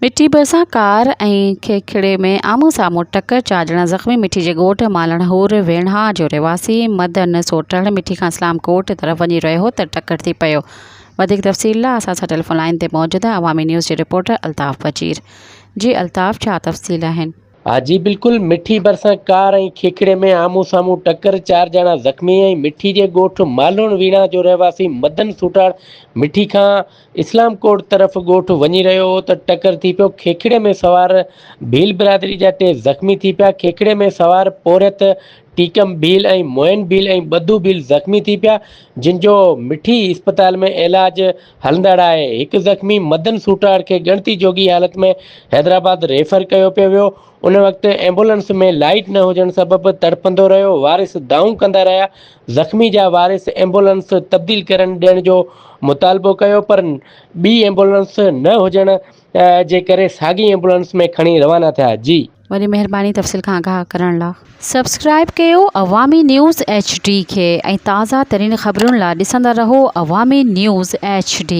मिठी बरसां कार ऐं खेखड़े में आम्हूं साम्हूं टक्कर, 4 ॼणा ज़ख़्मी। मिठी जे ॻोठ मालणहूर वेढ़ा जो रहवासी मदन सोटड़ मिठी खां इस्लामकोट तरफ़ वञी रहियो हो त टक्कर थी पियो। वधीक तफ़सील लाइ असां सां टेलीफोन लाइन ते मौजूदु आहे अवामी न्यूज़ जे रिपोर्टर अल्ताफ़ बशीर। जी अल्ताफ़, छा तफ़सील आहिनि? हाँ जी बिल्कुल, मिठी बरसां कार ऐं खेखड़े में आम्हूं साम्हूं टक्कर, 4 ॼणा ज़ख़्मी। ऐं मिठी जे ॻोठ मालूण वीणा जो रहवासी मदन सुटाड़ मिठी खां इस्लामकोट तरफ़ ॻोठ वञी रहियो हो त टक्कर थी पियो। खेखड़े में सवार भील बिरादरी जा 2 ज़ख़्मी थी पिया। खेखड़े में सवार पोरियत टीकम भील ऐं मोइन भील ऐं बद्दू भील ज़ख़्मी थी पिया, जिन जो मिठी इस्पताल में इलाज हलंदड़ आहे। हिकु ज़ख़्मी मदन सुटाड़ खे ॻणती जोगी हालत में हैदराबाद रेफर कयो पियो वियो। उन वक़्तु एम्बुलेंस में लाइट न हुजण सबबि तड़पंदो रहियो। वारिस दाऊं कंदा रहिया। ज़ख़्मी जा वारिस एम्बुलेंस तब्दील करण ॾियण जो मुतालबो कयो, पर ॿी एम्बुलेंस न हुजण जे करे साॻी एम्बुलेंस में खणी रवाना थिया। जी वरी महिरबानी तफ़सील खां आगाह करण लाइ सब्सक्राइब कयो अवामी न्यूज़ HD खे ऐं ताज़ा तरीन ख़बरुनि लाइ ॾिसंदा रहो अवामी न्यूज़ HD।